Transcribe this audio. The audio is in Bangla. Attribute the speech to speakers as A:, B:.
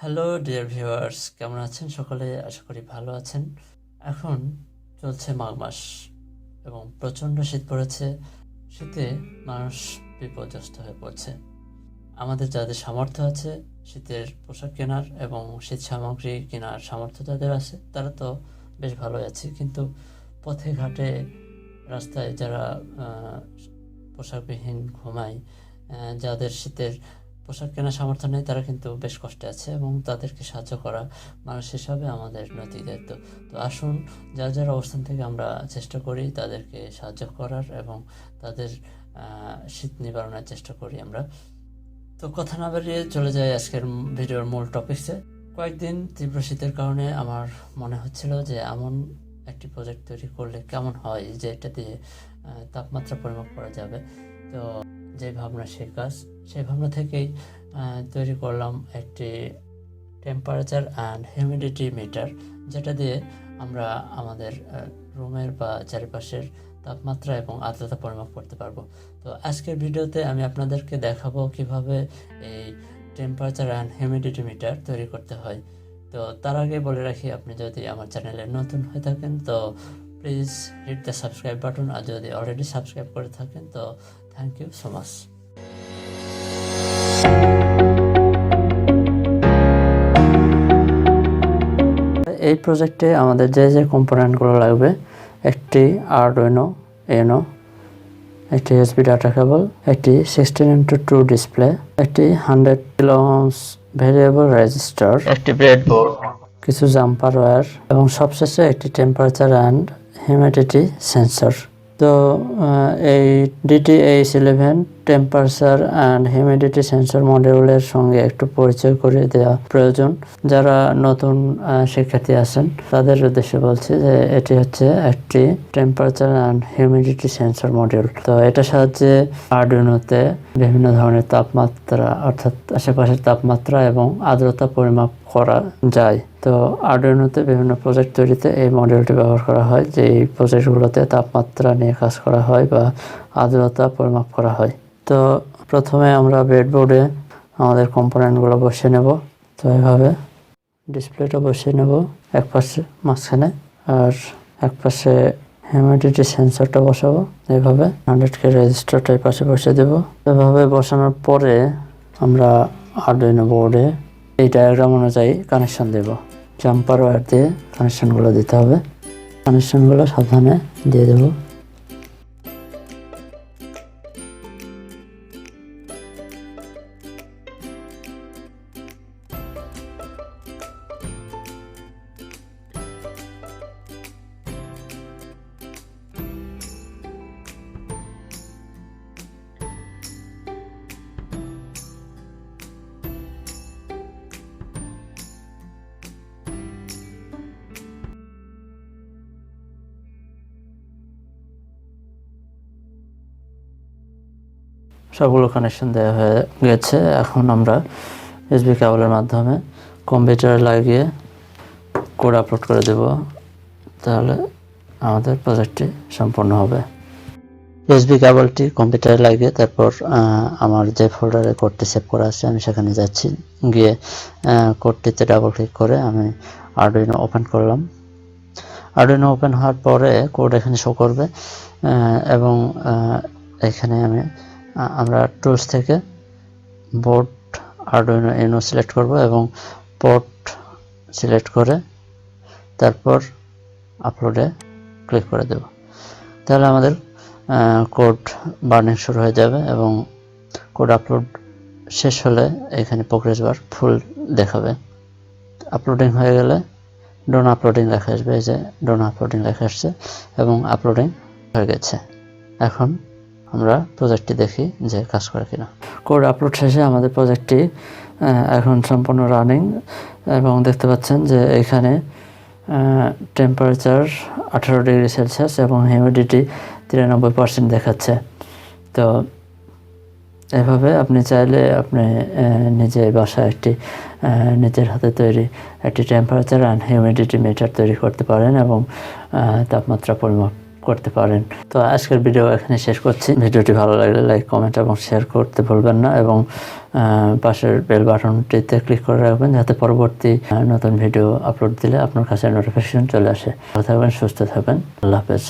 A: হ্যালো ডিয়ার ভিউয়ার্স, কেমন আছেন সকলে? আশা করি ভালো আছেন। এখন চলছে মাঘ মাস এবং প্রচণ্ড শীত পড়েছে। শীতে মানুষ বিপর্যস্ত হয়ে পড়ছে। আমাদের যাদের সামর্থ্য আছে শীতের পোশাক কেনার এবং শীত সামগ্রী কেনার সামর্থ্য যাদের আছে তারা তো বেশ ভালোই আছে, কিন্তু পথে ঘাটে রাস্তায় যারা পোশাকবিহীন ঘুমায়, যাদের শীতের পোশাক কেনার সামর্থ্য নেই, তারা কিন্তু বেশ কষ্টে আছে এবং তাদেরকে সাহায্য করা মানুষ হিসাবে আমাদের নৈতিক দায়িত্ব। তো আসুন যার যার অবস্থান থেকে আমরা চেষ্টা করি তাদেরকে সাহায্য করার এবং তাদের শীত নিবারণের চেষ্টা করি আমরা। তো কথা না বাড়িয়ে চলে যাই আজকের ভিডিওর মূল টপিকসে। কয়েকদিন তীব্র শীতের কারণে আমার মনে হচ্ছিল যে এমন একটি প্রজেক্ট তৈরি করলে কেমন হয় যে এটা দিয়ে তাপমাত্রা পরিমাপ করা যাবে। তো যে ভাবনা সেই ভাবনা থেকেই তৈরি করলাম একটি টেম্পারেচার অ্যান্ড হিউমিডিটি মিটার, যেটা দিয়ে আমরা আমাদের রুমের বা চারিপাশের তাপমাত্রা এবং আর্দ্রতা পরিমাপ করতে পারবো। তো আজকের ভিডিওতে আমি আপনাদেরকে দেখাবো কিভাবে এই টেম্পারেচার অ্যান্ড হিউমিডিটি মিটার তৈরি করতে হয়। তো তার আগে বলে রাখি, আপনি যদি আমার চ্যানেলে নতুন হয়ে থাকেন তো please hit the subscribe button, আর যদি অলরেডি সাবস্ক্রাইব করে থাকেন তো থ্যাংক ইউ সো মাচ। এই প্রজেক্টে আমাদের যে যে কম্পোনেন্টগুলো লাগবে: একটি আরডুইনো ইউনো, একটি ইউএসবি ডাটা কেবল, একটি 16x2 ডিসপ্লে, একটি 100 কিলো ওহমস ভেরিয়েবল রেজিস্টার, একটি ব্রেডবোর্ড, কিছু জাম্পার ওয়্যার এবং সবশেষে একটি টেম্পারেচার অ্যান্ড হিউমিডিটি সেন্সর। তো এই DTH11 temperature and humidity sensor মডিউলের সঙ্গে একটু পরিচয় করে দেওয়া প্রয়োজন। যারা নতুন শিক্ষার্থী আছেন তাদের উদ্দেশ্যে বলছি যে এটি হচ্ছে একটি temperature and humidity sensor module. তো এটার সাহায্যে আরডুইনোতে বিভিন্ন ধরনের তাপমাত্রা, অর্থাৎ আশেপাশের তাপমাত্রা এবং আর্দ্রতা পরিমাপ করা যায়। তো আরডুইনোতে বিভিন্ন প্রজেক্ট তৈরিতে এই মডিউলটি ব্যবহার করা হয়, যে এই প্রজেক্টগুলোতে তাপমাত্রা নিয়ে কাজ করা হয় বা আর্দ্রতা পরিমাপ করা হয়। তো প্রথমে আমরা ব্রেডবোর্ডে আমাদের কম্পোনেন্টগুলো বসিয়ে নেব। তো এইভাবে ডিসপ্লেটা বসিয়ে নেব এক পাশে মাঝখানে, আর এক পাশে হিউমিডিটি সেন্সরটা বসাবো। এইভাবে 100K রেজিস্টারটা এই পাশে বসিয়ে দেবো। এভাবে বসানোর পরে আমরা আরডুইনো বোর্ডে এই ডায়াগ্রাম অনুযায়ী কানেকশন দেব। জাম্পার ওয়্যার দিয়ে কানেকশনগুলো দিতে হবে। কানেকশনগুলো সাবধানে দিয়ে দেব। সবগুলো কানেকশন দেওয়া হয়ে গেছে। এখন আমরা ইউএসবি কেবলের মাধ্যমে কম্পিউটারে লাগিয়ে কোড আপলোড করে দেব, তাহলে আমাদের প্রজেক্টটি সম্পূর্ণ হবে। ইউএসবি কেবলটি কম্পিউটারে লাগিয়ে তারপর আমার যে ফোল্ডারে কোডটি সেভ করা আছে আমি সেখানে যাচ্ছি। গিয়ে কোডটিতে ডাবল ক্লিক করে আমি আরডুইনো ওপেন করলাম। আরডুইনো ওপেন হওয়ার পরে কোড এখানে শো করবে এবং এখানে আমরা টুলস থেকে বোর্ড আরডুইনো ইউনো সিলেক্ট করব এবং পোর্ট সিলেক্ট করে তারপর আপলোডে ক্লিক করে দেব। তাহলে আমাদের কোড বার্নিং শুরু হয়ে যাবে এবং কোড আপলোড শেষ হলে এখানে প্রোগ্রেস বার ফুল দেখাবে। আপলোডিং হয়ে গেলে ডোন আপলোডিং লেখা আসবে। এই যে ডোন আপলোডিং লেখা আসছে এবং আপলোডিং হয়ে গেছে। এখন আমরা প্রজেক্টটি দেখি যে কাজ করে কিনা। কোড আপলোড শেষে আমাদের প্রজেক্টটি এখন সম্পূর্ণ রানিং এবং দেখতে পাচ্ছেন যে এখানে টেম্পারেচার 18 ডিগ্রি সেলসিয়াস এবং হিউমিডিটি 93% দেখাচ্ছে। তো এভাবে আপনি চাইলে আপনি নিজে বাসায় একটি নিজের হাতে তৈরি একটি টেম্পারেচার অ্যান্ড হিউমিডিটি মিটার তৈরি করতে পারেন এবং তাপমাত্রা পরিমাপ করতে পারেন। তো আজকের ভিডিও এখানে শেষ করছি। ভিডিওটি ভালো লাগলে লাইক, কমেন্ট এবং শেয়ার করতে ভুলবেন না, এবং পাশের বেল বাটনটিতে ক্লিক করে রাখবেন যাতে পরবর্তী নতুন ভিডিও আপলোড দিলে আপনার কাছে নোটিফিকেশন চলে আসে। ভালো থাকবেন, সুস্থ থাকবেন। আল্লাহ হাফেজ।